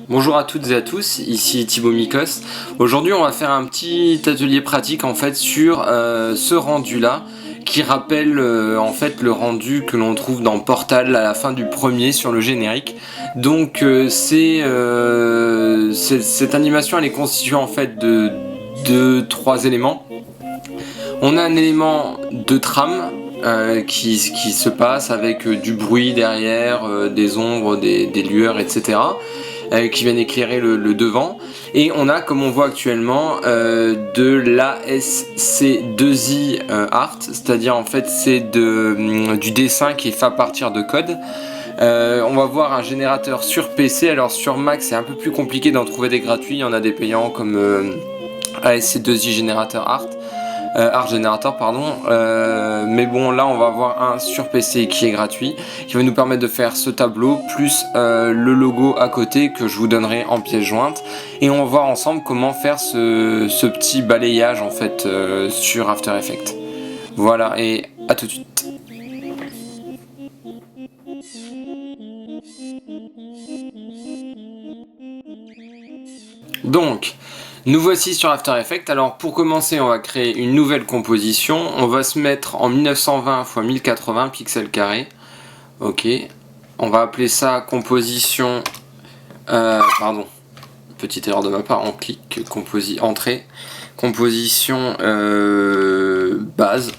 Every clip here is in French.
Bonjour à toutes et à tous, ici Thibaut Mikos. Aujourd'hui on va faire un petit atelier pratique en fait sur ce rendu là qui rappelle en fait le rendu que l'on trouve dans Portal à la fin du premier sur le générique. Donc cette animation elle est constituée en fait de trois éléments. On a un élément de trame qui se passe avec du bruit derrière, des ombres, des lueurs, etc. Qui viennent éclairer le devant. Et on a, comme on voit actuellement, de l'ASC2I Art, c'est-à-dire en fait c'est du dessin qui est fait à partir de code. On va voir un générateur sur PC. Alors sur Mac c'est un peu plus compliqué d'en trouver des gratuits, il y en a des payants comme ASC2I Generator Art Generator pardon, mais bon là on va avoir un sur PC qui est gratuit, qui va nous permettre de faire ce tableau plus le logo à côté que je vous donnerai en pièce jointe, et on va voir ensemble comment faire ce petit balayage en fait sur After Effects. Voilà, et à tout de suite. Donc, nous voici sur After Effects. Alors pour commencer, on va créer une nouvelle composition. On va se mettre en 1920 x 1080 pixels carrés. Ok. On va appeler ça composition... pardon. Petite erreur de ma part, on clique entrée. Composition base.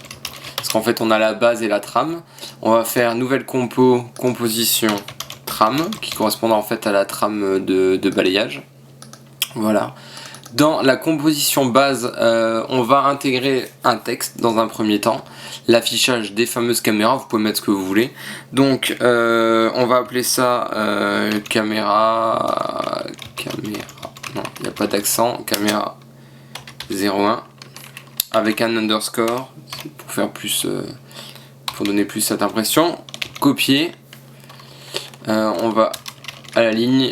Parce qu'en fait on a la base et la trame. On va faire nouvelle composition trame, qui correspond en fait à la trame de balayage. Voilà. Dans la composition base, on va intégrer un texte dans un premier temps, l'affichage des fameuses caméras, vous pouvez mettre ce que vous voulez. Donc on va appeler ça caméra, non, il n'y a pas d'accent, caméra 01, avec un underscore, pour faire plus, pour donner plus cette impression. Copier, on va à la ligne,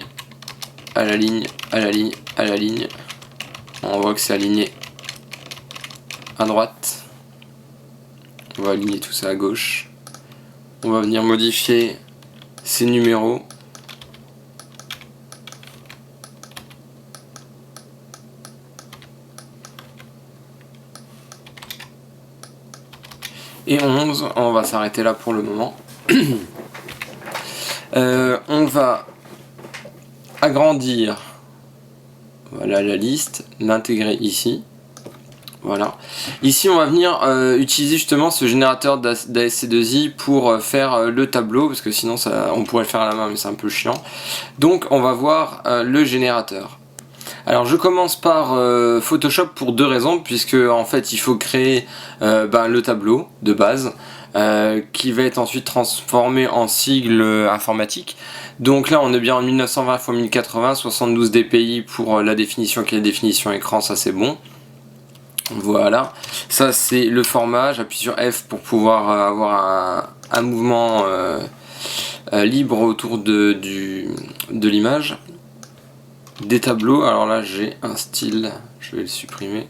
à la ligne, à la ligne, à la ligne. On voit que c'est aligné à droite. On va aligner tout ça à gauche. On va venir modifier ces numéros. Et 11, on va s'arrêter là pour le moment. On va agrandir, voilà la liste, l'intégrer ici. Voilà. Ici on va venir utiliser justement ce générateur d'ASC2I pour faire le tableau, parce que sinon on pourrait le faire à la main mais c'est un peu chiant. Donc on va voir le générateur. Alors je commence par Photoshop pour deux raisons, puisque en fait il faut créer le tableau de base qui va être ensuite transformé en sigle informatique. Donc là on est bien en 1920 x 1080, 72 dpi pour la définition qui est la définition écran, ça c'est bon. Voilà, ça c'est le format, j'appuie sur F pour pouvoir avoir un mouvement libre autour de l'image. Des tableaux, alors là j'ai un style, je vais le supprimer.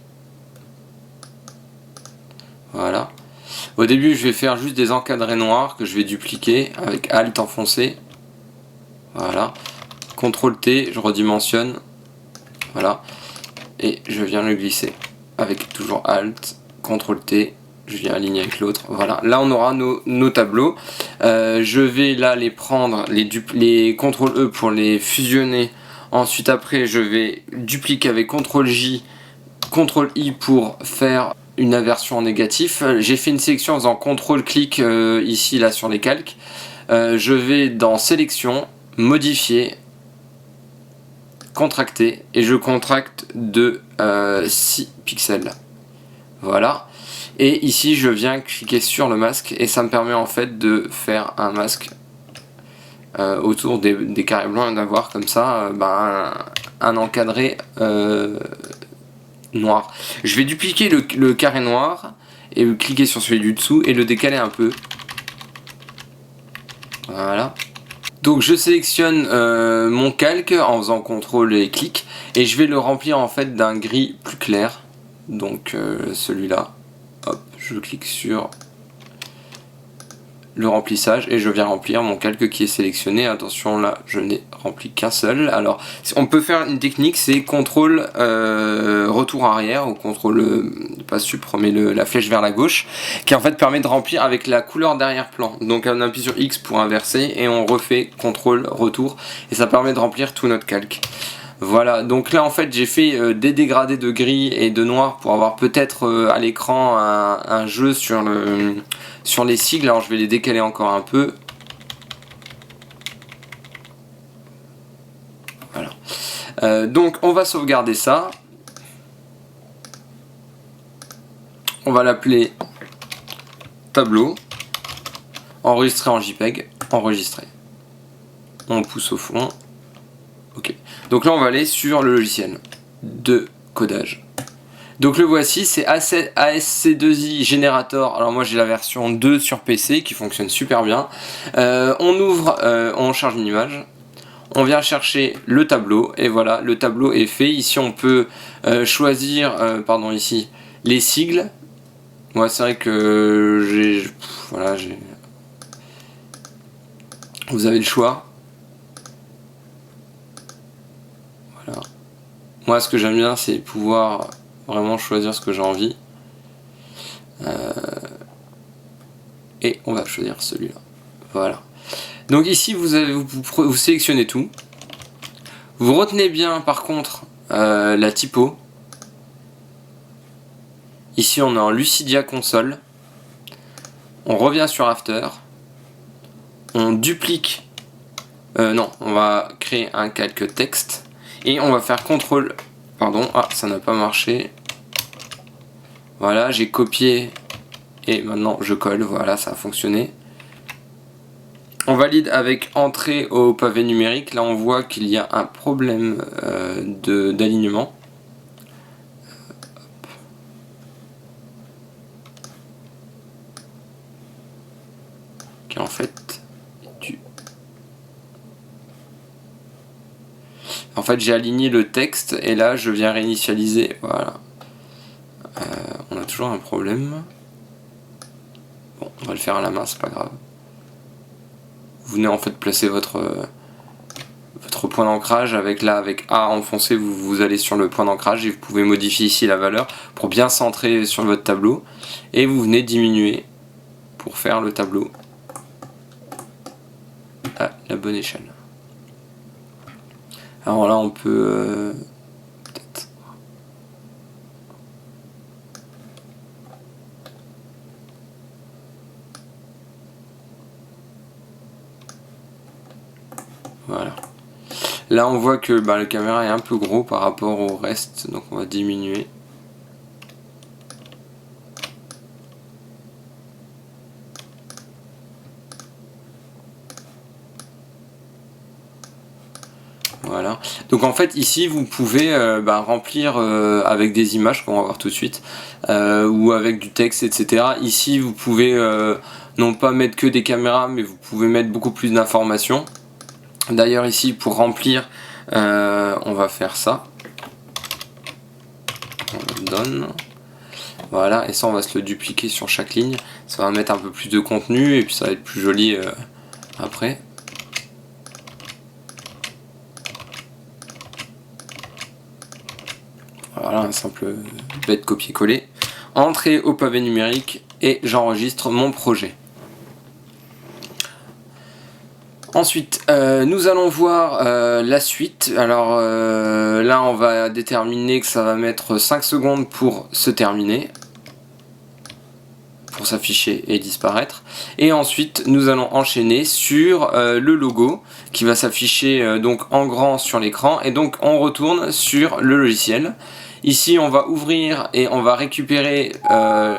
Voilà. Au début je vais faire juste des encadrés noirs que je vais dupliquer avec Alt enfoncé. Voilà. CTRL T, je redimensionne. Voilà. Et je viens le glisser. Avec toujours Alt, CTRL T, je viens aligner avec l'autre. Voilà, là on aura nos tableaux. Je vais là les prendre, les CTRL E pour les fusionner. Ensuite après je vais dupliquer avec CTRL J, CTRL I pour faire une inversion en négatif. J'ai fait une sélection en faisant CTRL clic ici là sur les calques. Je vais dans sélection, modifier, contracter, et je contracte de 6 pixels. Voilà. Et ici je viens cliquer sur le masque et ça me permet en fait de faire un masque autour des carrés blancs et d'avoir comme ça un encadré noir. Je vais dupliquer le carré noir et cliquer sur celui du dessous et le décaler un peu. Voilà. Donc je sélectionne mon calque en faisant CTRL et clic et je vais le remplir en fait d'un gris plus clair. Donc celui-là, hop, je clique sur le remplissage et je viens remplir mon calque qui est sélectionné. Attention, là je n'ai rempli qu'un seul. Alors on peut faire une technique, c'est contrôle retour arrière ou contrôle pas supprimer la flèche vers la gauche, qui en fait permet de remplir avec la couleur d'arrière-plan. Donc on appuie sur X pour inverser et on refait contrôle retour et ça permet de remplir tout notre calque. Voilà, donc là en fait j'ai fait des dégradés de gris et de noir pour avoir peut-être à l'écran un jeu sur les sigles. Alors je vais les décaler encore un peu. Voilà. Donc on va sauvegarder ça. On va l'appeler tableau. Enregistrer en JPEG. Enregistrer. On pousse au fond. Ok. Donc là on va aller sur le logiciel de codage. Donc le voici, c'est ASC2i Generator. Alors moi j'ai la version 2 sur PC qui fonctionne super bien. On ouvre, on charge une image. On vient chercher le tableau et voilà, le tableau est fait. Ici on peut choisir, ici, les sigles. Moi c'est vrai que vous avez le choix. Voilà. Moi ce que j'aime bien c'est pouvoir vraiment choisir ce que j'ai envie. Et on va choisir celui-là. Voilà. Donc ici vous sélectionnez tout. Vous retenez bien par contre la typo. Ici on est en Lucidia Console. On revient sur After. On duplique. Non, on va créer un calque texte. Et on va faire CTRL. Pardon, ça n'a pas marché. Voilà, j'ai copié. Et maintenant je colle. Voilà, ça a fonctionné. On valide avec entrée au pavé numérique. Là on voit qu'il y a un problème d'alignement. Qui en fait j'ai aligné le texte et là je viens réinitialiser. Voilà. On a toujours un problème. Bon, on va le faire à la main, c'est pas grave. Vous venez en fait placer votre point d'ancrage avec A enfoncé, vous allez sur le point d'ancrage et vous pouvez modifier ici la valeur pour bien centrer sur votre tableau et vous venez diminuer pour faire le tableau à la bonne échelle. Alors là on peut peut-être voilà. Là on voit que la caméra est un peu gros par rapport au reste, donc on va diminuer. Voilà. Donc en fait ici vous pouvez remplir avec des images qu'on va voir tout de suite ou avec du texte, etc. Ici vous pouvez non pas mettre que des caméras mais vous pouvez mettre beaucoup plus d'informations. D'ailleurs ici pour remplir on va faire ça. On le donne. Voilà, et ça on va se le dupliquer sur chaque ligne. Ça va mettre un peu plus de contenu et puis ça va être plus joli après. Voilà, un simple bête copier-coller. Entrée au pavé numérique et j'enregistre mon projet. Ensuite, nous allons voir la suite. Alors là, on va déterminer que ça va mettre 5 secondes pour se terminer, pour s'afficher et disparaître. Et ensuite, nous allons enchaîner sur le logo qui va s'afficher donc en grand sur l'écran. Et donc, on retourne sur le logiciel. Ici, on va ouvrir et on va récupérer le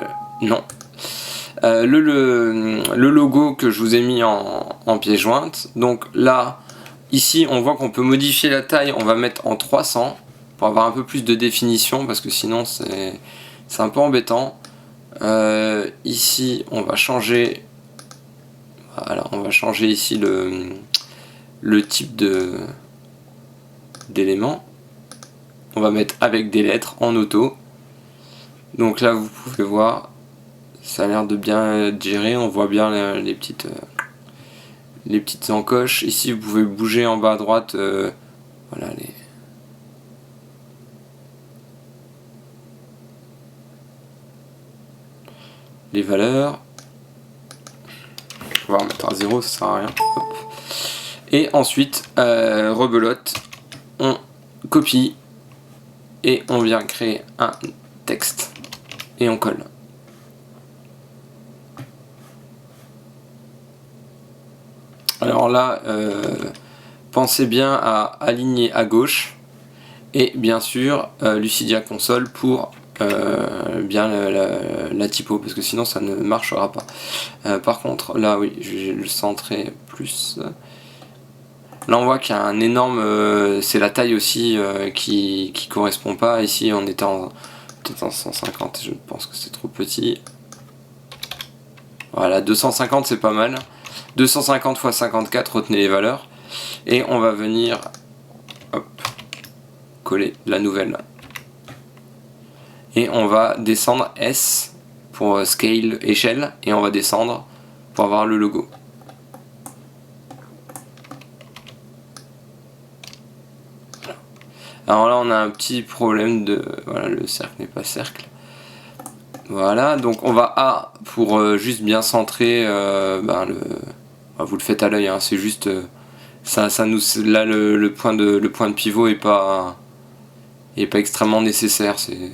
logo que je vous ai mis en pièce jointe. Donc là, ici, on voit qu'on peut modifier la taille. On va mettre en 300 pour avoir un peu plus de définition parce que sinon c'est un peu embêtant. Ici, on va changer. Voilà, on va changer ici le type d'élément. On va mettre avec des lettres en auto. Donc là, vous pouvez voir, Ça a l'air de bien être géré, on voit bien les petites encoches. Ici vous pouvez bouger en bas à droite, voilà les valeurs. On va remettre à 0, ça sert à rien. Hop. Et ensuite, rebelote, on copie et on vient créer un texte et on colle. Alors là, pensez bien à aligner à gauche et bien sûr Lucidia Console pour bien la typo, parce que sinon ça ne marchera pas. Par contre là oui, je vais le centrer plus. Là on voit qu'il y a un énorme, c'est la taille aussi qui correspond pas. Ici on était peut-être en 150, je pense que c'est trop petit. Voilà, 250 c'est pas mal. 250 x 54, retenez les valeurs. Et on va venir hop, coller la nouvelle. Et on va descendre S pour scale, échelle. Et on va descendre pour avoir le logo. Alors là on a un petit problème de... Voilà, le cercle n'est pas cercle. Voilà, donc on va A pour juste bien centrer vous le faites à l'œil, hein, c'est juste ça nous là le point de pivot est pas extrêmement nécessaire, c'est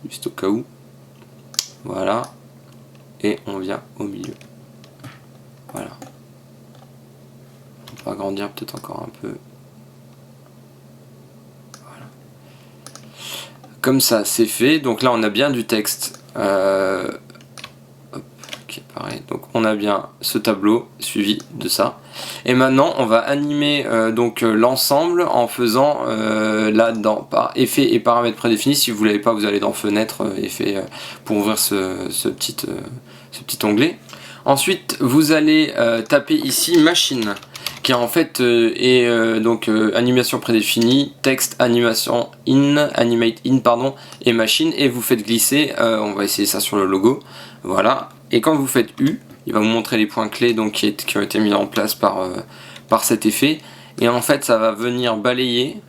juste au cas où. Voilà, et on vient au milieu. Voilà, on peut agrandir peut-être encore un peu. Voilà, comme ça c'est fait. Donc là on a bien du texte qui apparaît. Donc on a bien ce tableau suivi de ça. Et maintenant on va animer l'ensemble en faisant là-dedans par effet et paramètres prédéfinis. Si vous ne l'avez pas, vous allez dans fenêtre effet pour ouvrir ce petit onglet. Ensuite vous allez taper ici machine, qui en fait animation prédéfinie, texte, animation animate in pardon, et machine, et vous faites glisser, on va essayer ça sur le logo, voilà, et quand vous faites U, il va vous montrer les points clés donc, qui ont été mis en place par cet effet, et en fait ça va venir balayer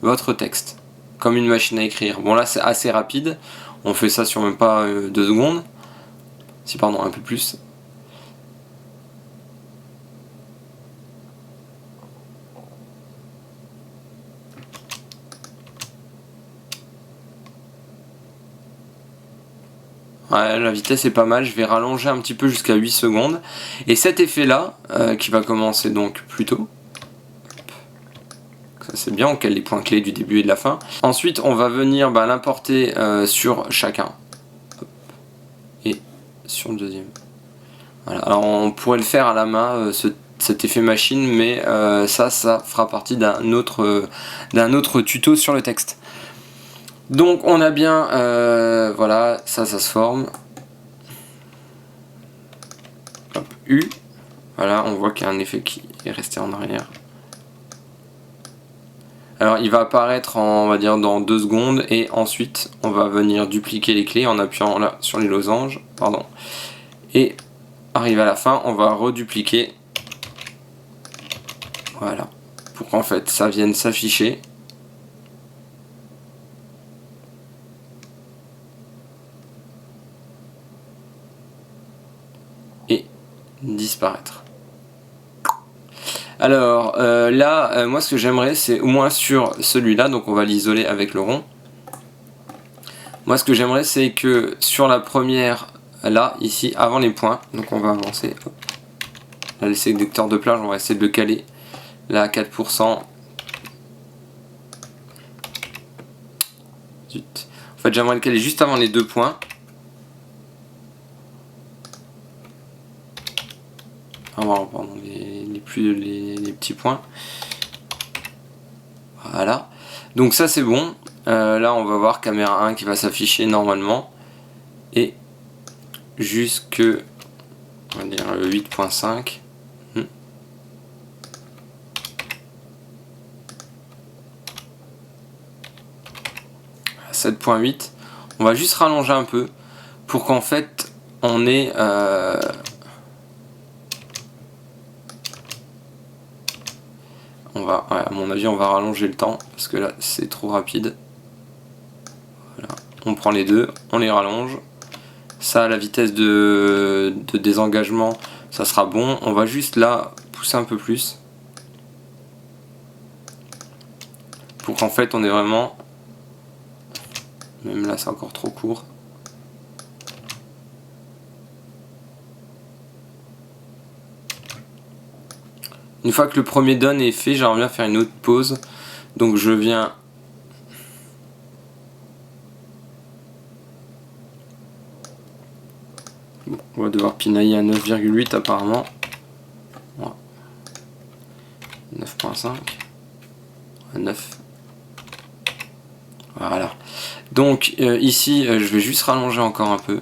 votre texte, comme une machine à écrire. Bon là c'est assez rapide, on fait ça sur même pas 2 secondes, si pardon un peu plus. Ouais, la vitesse est pas mal, je vais rallonger un petit peu jusqu'à 8 secondes. Et cet effet là, qui va commencer donc plus tôt, ça c'est bien, on cale les points clés du début et de la fin. Ensuite on va venir l'importer sur chacun. Hop. Et sur le deuxième. Voilà. Alors on pourrait le faire à la main, cet effet machine, mais ça fera partie d'un autre tuto sur le texte. Donc on a bien, voilà, ça se forme. Hop, U. Voilà, on voit qu'il y a un effet qui est resté en arrière. Alors il va apparaître on va dire dans 2 secondes, et ensuite on va venir dupliquer les clés en appuyant là sur les losanges, pardon. Et arrivé à la fin, on va redupliquer. Voilà, pour qu'en fait ça vienne s'afficher. Et disparaître. Alors là, moi ce que j'aimerais c'est au moins sur celui-là, donc on va l'isoler avec le rond. Moi ce que j'aimerais c'est que sur la première, là, ici, avant les points, donc on va avancer. Hop. Là le sélecteur de plage, on va essayer de le caler. Là à 4%. Zut. En fait j'aimerais le caler juste avant les 2 points. Pardon, les petits points. Voilà. Donc ça c'est bon. Là on va voir caméra 1 qui va s'afficher normalement. Et jusque, on va dire 8.5. 7.8. On va juste rallonger un peu pour qu'en fait on ait on va, ouais, à mon avis on va rallonger le temps parce que là c'est trop rapide. Voilà. On prend les deux, on les rallonge. Ça, à la vitesse de désengagement, ça sera bon. On va juste là pousser un peu plus pour qu'en fait on ait vraiment, même là c'est encore trop court. Une fois que le premier down est fait, j'aimerais bien faire une autre pause. Donc je viens on va devoir pinailler à 9,8 apparemment. Voilà. 9.5 à 9. Voilà. Donc ici je vais juste rallonger encore un peu.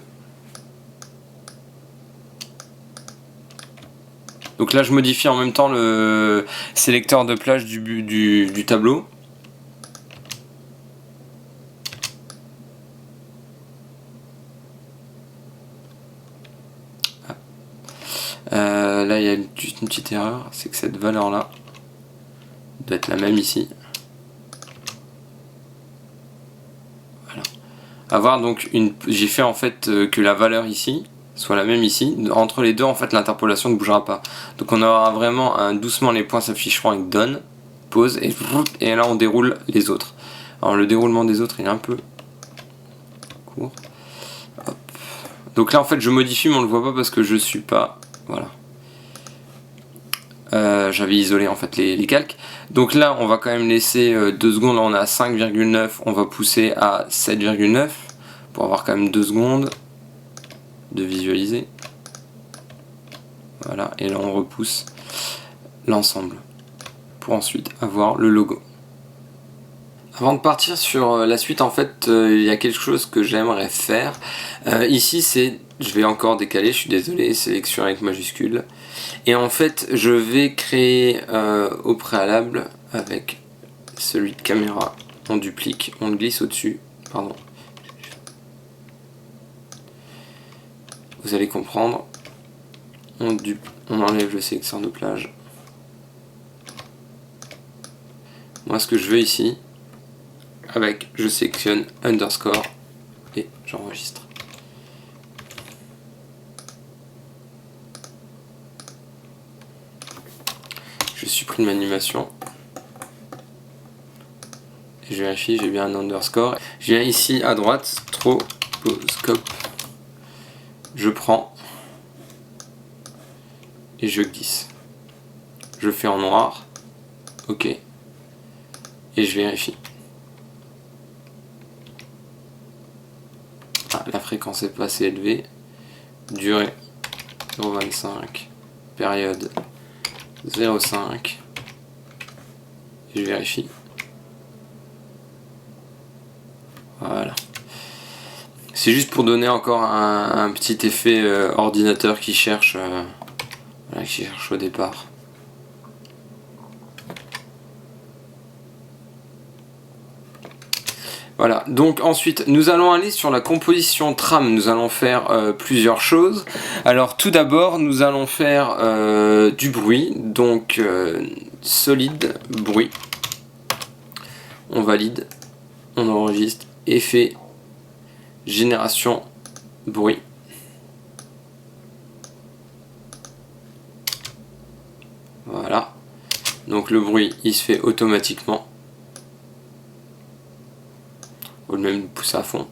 Donc là je modifie en même temps le sélecteur de plage du tableau. Là il y a juste une petite erreur, c'est que cette valeur là doit être la même ici. Voilà. Avoir donc j'ai fait en fait que la valeur ici soit la même ici. Entre les deux en fait l'interpolation ne bougera pas. Donc on aura vraiment doucement les points s'afficheront avec done, pause et là on déroule les autres. Alors le déroulement des autres il est un peu court. Hop. Donc là en fait je modifie mais on le voit pas parce que je suis pas. Voilà. J'avais isolé en fait les calques. Donc là on va quand même laisser 2 secondes, là on est à 5,9, on va pousser à 7,9 pour avoir quand même 2 secondes de visualiser. Voilà, et là on repousse l'ensemble pour ensuite avoir le logo. Avant de partir sur la suite, en fait, il y a quelque chose que j'aimerais faire. Ici, je vais encore décaler, je suis désolé, sélection avec majuscule. Et en fait, je vais créer au préalable avec celui de caméra. On duplique, on le glisse au-dessus. Pardon. Vous allez comprendre. On enlève le sélecteur de plage. Moi, ce que je veux ici, avec je sélectionne underscore et j'enregistre. Je supprime l'animation et je vérifie, j'ai bien un underscore. Je viens ici à droite, stroboscope, je prends et je glisse. Je fais en noir, ok, et je vérifie. Ah, la fréquence n'est pas assez élevée, durée 0,25, période 0,5, et je vérifie. Voilà. C'est juste pour donner encore un petit effet ordinateur qui cherche, voilà, qui cherche au départ. Voilà, donc ensuite nous allons aller sur la composition trame, nous allons faire plusieurs choses. Alors tout d'abord nous allons faire du bruit, donc solide bruit. On valide, on enregistre, effet, génération, bruit. Voilà, donc le bruit il se fait automatiquement. Ou même pousser à fond.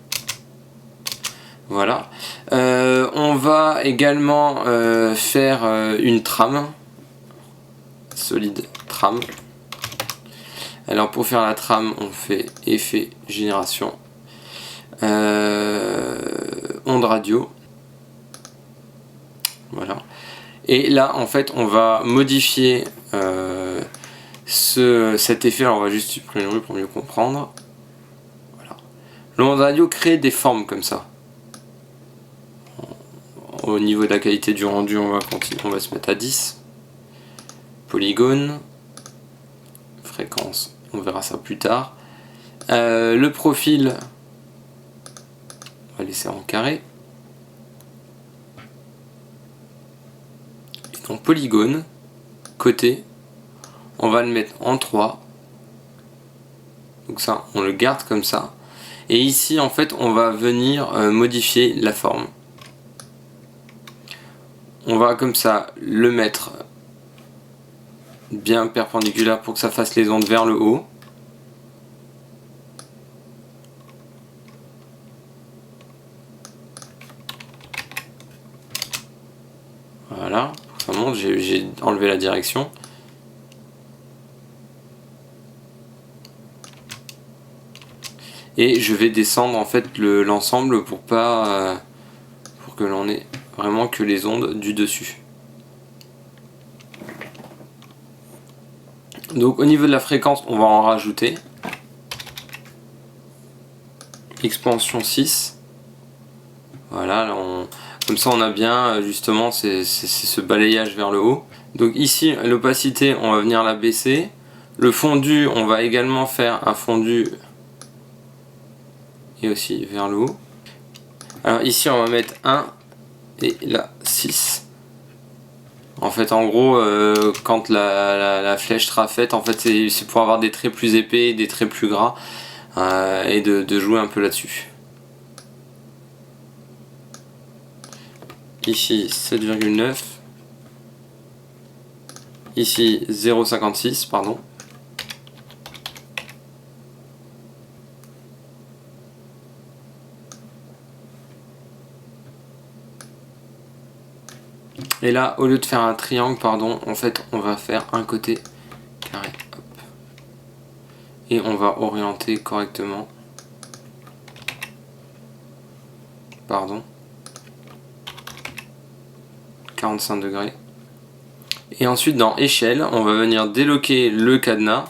Voilà. On va également faire une trame. Solide trame. Alors pour faire la trame, on fait effet génération. Onde radio. Voilà. Et là en fait on va modifier cet effet. Alors on va juste supprimer le bruit pour mieux comprendre. L'onde radio crée des formes comme ça. Au niveau de la qualité du rendu, on va se mettre à 10. Polygone. Fréquence, on verra ça plus tard. Le profil, va laisser en carré. Et dans polygone, côté, on va le mettre en 3. Donc ça, on le garde comme ça. Et ici, en fait, on va venir modifier la forme. On va comme ça le mettre bien perpendiculaire pour que ça fasse les ondes vers le haut. Voilà, pour que ça monte, j'ai enlevé la direction. Et je vais descendre en fait l'ensemble pour pas pour que l'on ait vraiment que les ondes du dessus. Donc au niveau de la fréquence, on va en rajouter. Expansion 6. Voilà, là comme ça on a bien justement c'est ce balayage vers le haut. Donc ici l'opacité, on va venir la baisser. Le fondu, on va également faire un fondu et aussi vers le haut. Alors ici on va mettre 1 et là 6. En fait en gros quand la flèche sera faite, en fait c'est pour avoir des traits plus épais, des traits plus gras et de jouer un peu là-dessus. Ici 7,9. Ici 0,56 pardon. Et là, au lieu de faire un triangle, pardon, en fait, on va faire un côté carré. Hop. Et on va orienter correctement. Pardon. 45 degrés. Et ensuite, dans échelle, on va venir déloquer le cadenas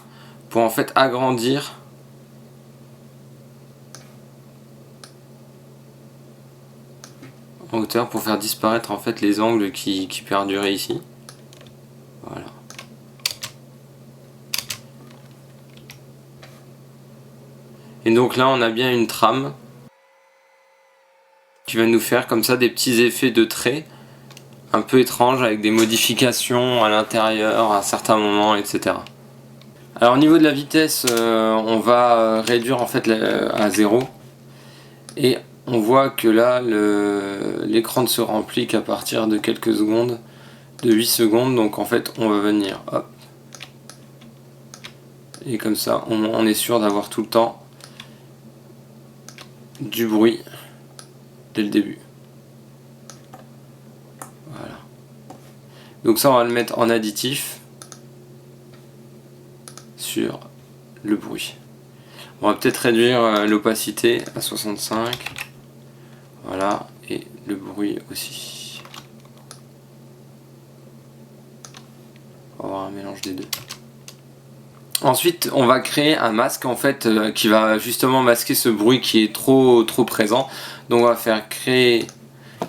pour en fait agrandir en hauteur pour faire disparaître en fait les angles qui perduraient ici. Voilà. Et donc là on a bien une trame qui va nous faire comme ça des petits effets de traits un peu étranges avec des modifications à l'intérieur à certains moments, etc. Alors au niveau de la vitesse, on va réduire en fait à 0 et on voit que là l'écran ne se remplit qu'à partir de quelques secondes, de 8 secondes, donc en fait on va venir hop, et comme ça on est sûr d'avoir tout le temps du bruit dès le début. Voilà. Donc ça on va le mettre en additif sur le bruit. On va peut-être réduire l'opacité à 65. Voilà, et le bruit aussi. On va avoir un mélange des deux. Ensuite, on va créer un masque en fait qui va justement masquer ce bruit qui est trop présent. Donc on va faire créer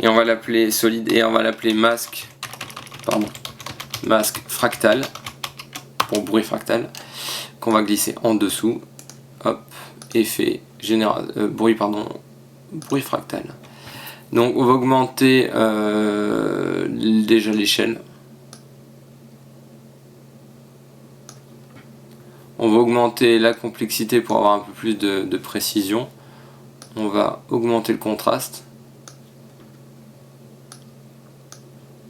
et on va l'appeler solide et on va l'appeler masque fractal pour bruit fractal qu'on va glisser en dessous. Hop, effet général bruit fractal. Donc on va augmenter déjà l'échelle. On va augmenter la complexité pour avoir un peu plus de précision. On va augmenter le contraste.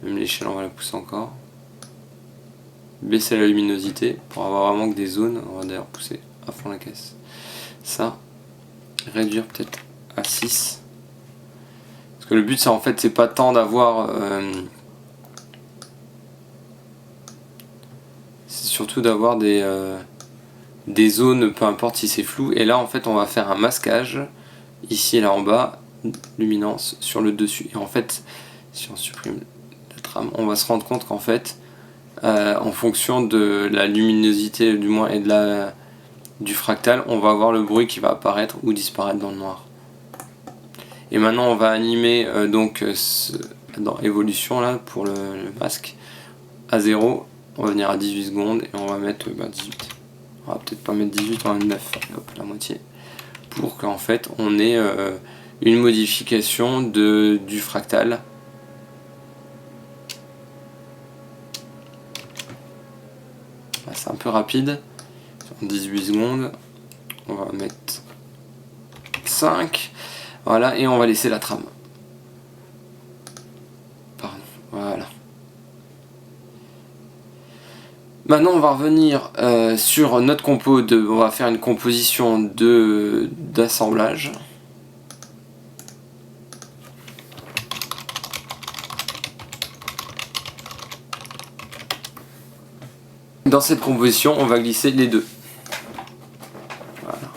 Même l'échelle, on va la pousser encore. Baisser la luminosité pour avoir vraiment que des zones. On va d'ailleurs pousser à fond la caisse. Ça, réduire peut-être à 6. Parce que le but, ça en fait, c'est pas tant d'avoir... c'est surtout d'avoir des zones, peu importe si c'est flou. Et là, en fait, on va faire un masquage. Ici et là en bas, luminance sur le dessus. Et en fait, si on supprime la trame, on va se rendre compte qu'en fait, en fonction de la luminosité du moins et du fractal, on va avoir le bruit qui va apparaître ou disparaître dans le noir. Et maintenant on va animer donc dans évolution là pour le masque à 0, on va venir à 18 secondes et on va mettre 18. On va peut-être pas mettre 18, on va mettre 9, hop, la moitié. Pour qu'en fait on ait une modification du fractal. C'est un peu rapide, en 18 secondes, on va mettre 5, voilà, et on va laisser la trame. Pardon, voilà. Maintenant on va revenir sur notre compo, on va faire une composition d'assemblage. Dans cette composition, on va glisser les deux. Voilà.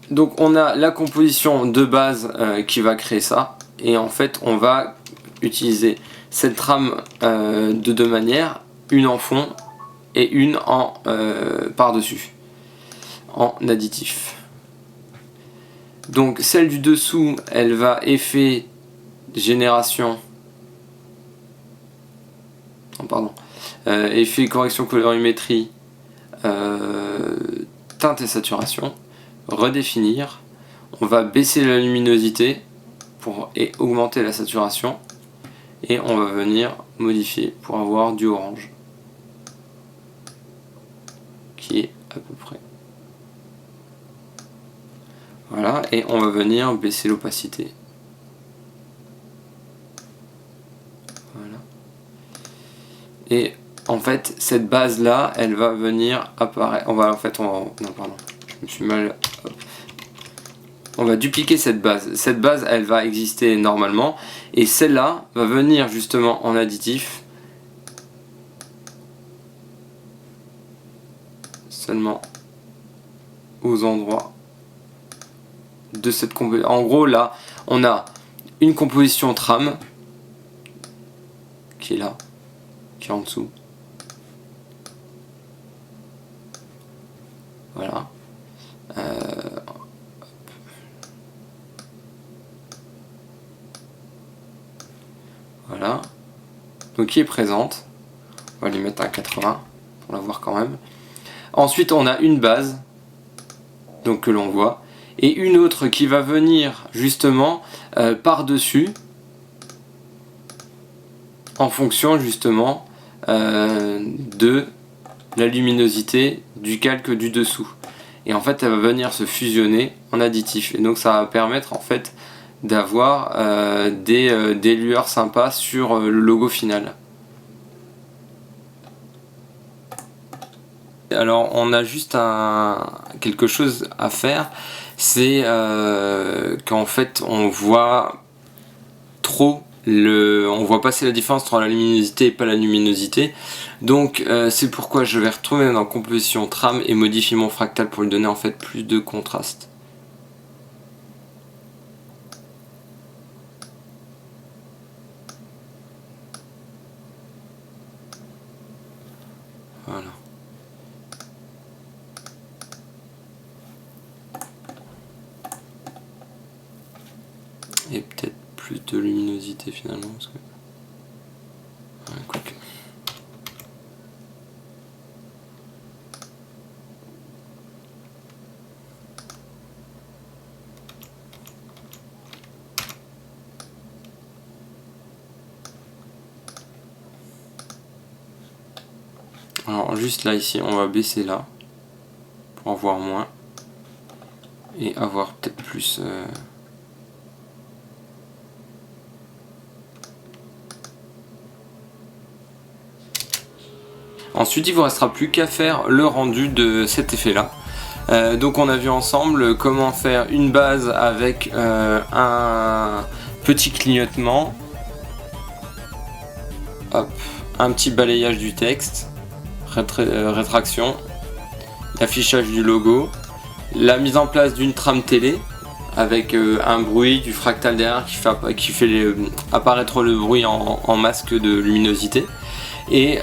Donc on a la composition de base qui va créer ça. Et en fait, on va utiliser cette trame de deux manières. Une en fond et une en par-dessus, en additif. Donc celle du dessous, elle va effet génération. Oh, pardon. Effet correction colorimétrie, teinte et saturation, redéfinir, on va baisser la luminosité et augmenter la saturation, et on va venir modifier pour avoir du orange qui est à peu près voilà, et on va venir baisser l'opacité. Voilà. Et en fait, cette base là, elle va venir apparaître. Non, pardon, je me suis mal. Hop. On va dupliquer cette base. Cette base, elle va exister normalement, et celle-là va venir justement en additif. Seulement aux endroits de cette composition. En gros, là, on a une composition trame qui est là, qui est en dessous. Voilà. Voilà. Donc qui est présente. On va lui mettre un 80 pour la voir quand même. Ensuite on a une base, donc que l'on voit, et une autre qui va venir justement par-dessus, en fonction justement de la luminosité du calque du dessous. Et en fait elle va venir se fusionner en additif, et donc ça va permettre en fait d'avoir des lueurs sympas sur le logo final. Alors on a juste quelque chose à faire, c'est qu'en fait on voit trop on voit passer la différence entre la luminosité et pas la luminosité. Donc c'est pourquoi je vais retrouver dans composition trame et modifier mon fractal pour lui donner en fait plus de contraste. Voilà. Et peut-être plus de luminosité finalement, parce que... Ouais, quoique. Alors juste là ici, on va baisser là pour en voir moins et avoir peut-être plus. Ensuite, il vous restera plus qu'à faire le rendu de cet effet là. Donc on a vu ensemble comment faire une base avec un petit clignotement, hop, un petit balayage du texte, rétraction, l'affichage du logo, la mise en place d'une trame télé avec un bruit, du fractal derrière qui fait apparaître le bruit en masque de luminosité. Et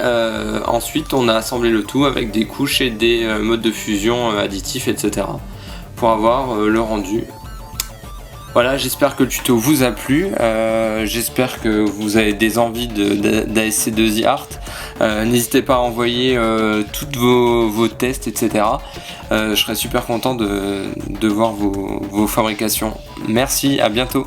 ensuite on a assemblé le tout avec des couches et des modes de fusion additifs, etc. pour avoir le rendu. Voilà, j'espère que le tuto vous a plu, j'espère que vous avez des envies d'ASC2i Art. N'hésitez pas à envoyer tous vos tests, etc. je serais super content de voir vos fabrications. Merci, à bientôt.